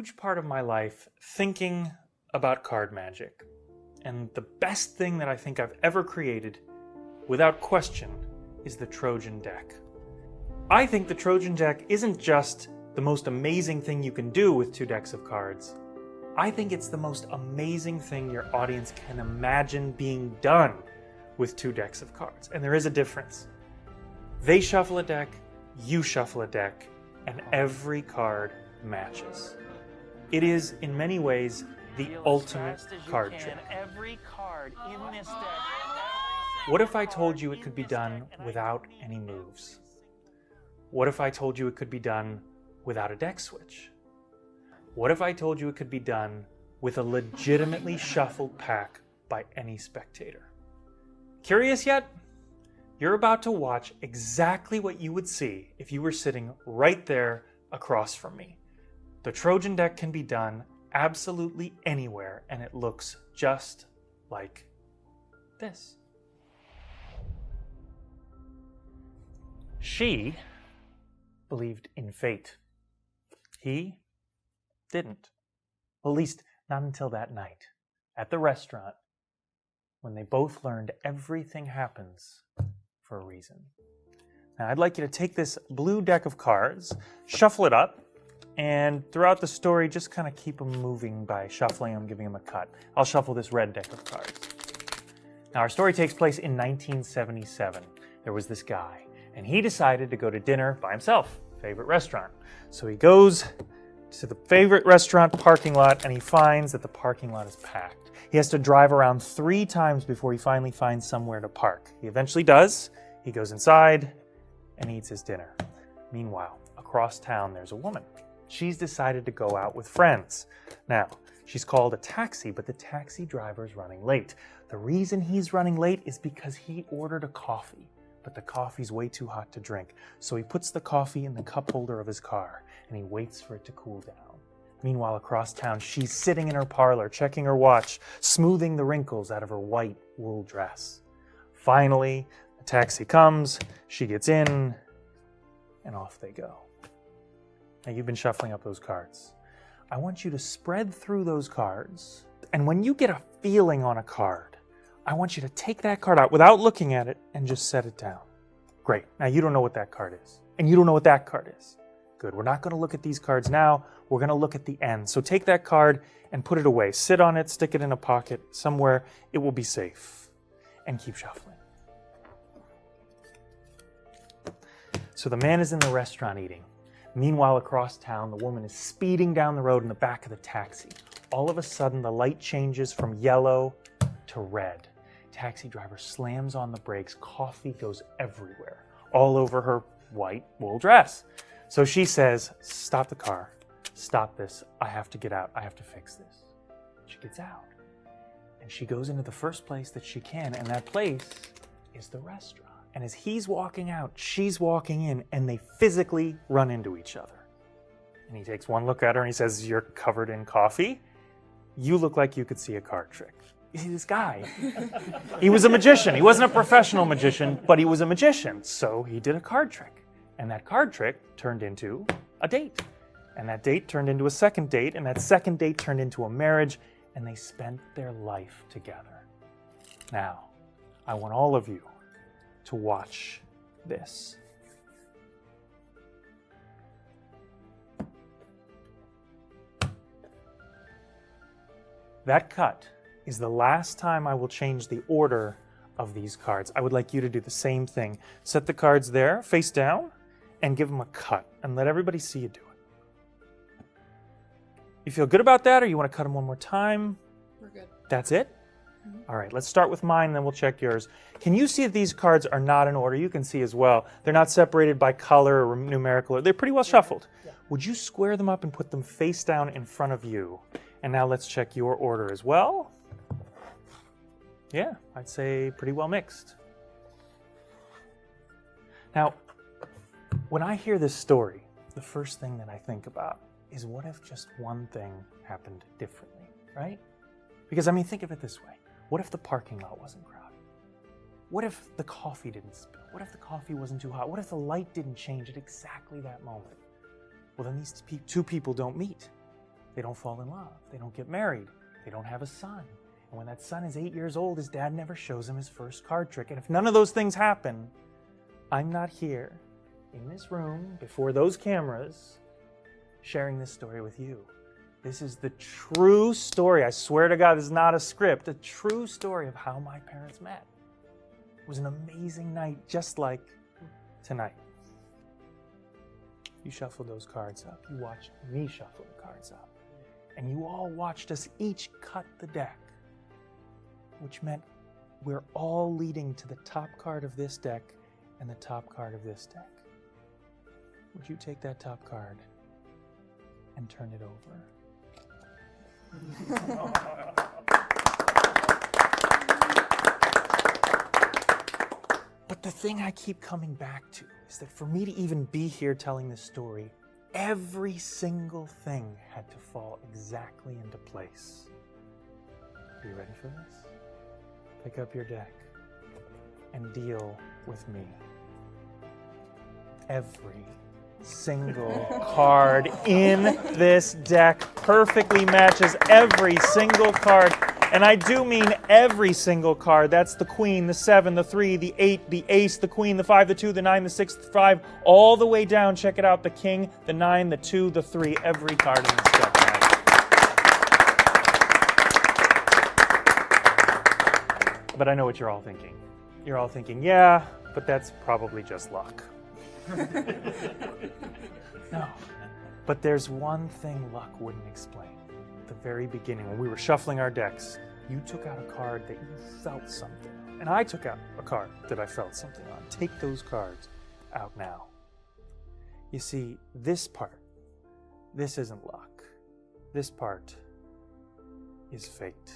huge part of my life thinking about card magic. And the best thing that I think I've ever created, without question, is the Trojan deck. I think the Trojan deck isn't just the most amazing thing you can do with 2 decks of cards. I think it's the most amazing thing your audience can imagine being done with 2 decks of cards. And there is a difference. They shuffle a deck, you shuffle a deck, and every card matches. It is, in many ways, the ultimate card trick. Every card in this deck. What if I told you it could be done without any moves? What if I told you it could be done without a deck switch? What if I told you it could be done with a legitimately shuffled pack by any spectator? Curious yet? You're about to watch exactly what you would see if you were sitting right there across from me. The Trojan deck can be done absolutely anywhere, and it looks just like this. She believed in fate. He didn't. At least not until that night at the restaurant when they both learned everything happens for a reason. Now I'd like you to take this blue deck of cards, shuffle it up, and throughout the story just kind of keep them moving by shuffling them, giving them a cut. I'll shuffle this red deck of cards. Now our story takes place in 1977. There was this guy, and he decided to go to dinner by himself, favorite restaurant. So he goes to the favorite restaurant parking lot, and he finds that the parking lot is packed. He has to drive around 3 times before he finally finds somewhere to park. He eventually does. He goes inside and eats his dinner. Meanwhile, across town, there's a woman. She's decided to go out with friends. Now, she's called a taxi, but the taxi driver's running late. The reason he's running late is because he ordered a coffee, but the coffee's way too hot to drink. So he puts the coffee in the cup holder of his car, and he waits for it to cool down. Meanwhile, across town, she's sitting in her parlor, checking her watch, smoothing the wrinkles out of her white wool dress. Finally, the taxi comes, she gets in, and off they go. Now, you've been shuffling up those cards. I want you to spread through those cards, and when you get a feeling on a card, I want you to take that card out without looking at it and just set it down. Great. Now, you don't know what that card is, and you don't know what that card is. Good. We're not going to look at these cards now. We're going to look at the end. So take that card and put it away. Sit on it, stick it in a pocket somewhere. It will be safe. And keep shuffling. So the man is in the restaurant eating. Meanwhile, across town, the woman is speeding down the road in the back of the taxi. All of a sudden, the light changes from yellow to red. Taxi driver slams on the brakes. Coffee goes everywhere, all over her white wool dress. So she says, "Stop the car. Stop this. I have to get out. I have to fix this." She gets out. And she goes into the first place that she can, and that place is the restaurant. And as he's walking out, she's walking in, and they physically run into each other. And he takes one look at her and he says, "You're covered in coffee. You look like you could see a card trick." You see, this guy, he was a magician. He wasn't a professional magician, but he was a magician. So he did a card trick. And that card trick turned into a date. And that date turned into a second date. And that second date turned into a marriage. And they spent their life together. Now, I want all of you to watch this. That cut is the last time I will change the order of these cards. I would like you to do the same thing. Set the cards there, face down, and give them a cut, and let everybody see you do it. You feel good about that, or you want to cut them one more time? We're good. That's it? Mm-hmm. All right, let's start with mine, then we'll check yours. Can you see that these cards are not in order? You can see as well. They're not separated by color or numerical. They're pretty well shuffled. Yeah. Would you square them up and put them face down in front of you? And now let's check your order as well. Yeah, I'd say pretty well mixed. Now, when I hear this story, the first thing that I think about is, what if just one thing happened differently, right? Because, I mean, think of it this way. What if the parking lot wasn't crowded? What if the coffee didn't spill? What if the coffee wasn't too hot? What if the light didn't change at exactly that moment? Well, then these two people don't meet. They don't fall in love. They don't get married. They don't have a son. And when that son is 8 years old, his dad never shows him his first card trick. And if none of those things happen, I'm not here in this room before those cameras sharing this story with you. This is the true story. I swear to God, this is not a script. A true story of how my parents met. It was an amazing night, just like tonight. You shuffled those cards up. You watched me shuffle the cards up. And you all watched us each cut the deck, which meant we're all leading to the top card of this deck and the top card of this deck. Would you take that top card and turn it over? But the thing I keep coming back to is that for me to even be here telling this story, every single thing had to fall exactly into place. Are you ready for this? Pick up your deck and deal with me. Every single card in this deck perfectly matches every single card. And I do mean every single card. That's the queen, the 7, the 3, the 8, the ace, the queen, the 5, the 2, the 9, the 6, the 5, all the way down. Check it out. The king, the 9, the 2, the 3, every card in this deck matches. But I know what you're all thinking. You're all thinking, yeah, but that's probably just luck. No. But there's one thing luck wouldn't explain. At the very beginning, when we were shuffling our decks, you took out a card that you felt something on. And I took out a card that I felt something on. Take those cards out now. You see, this part, this isn't luck. This part is fate.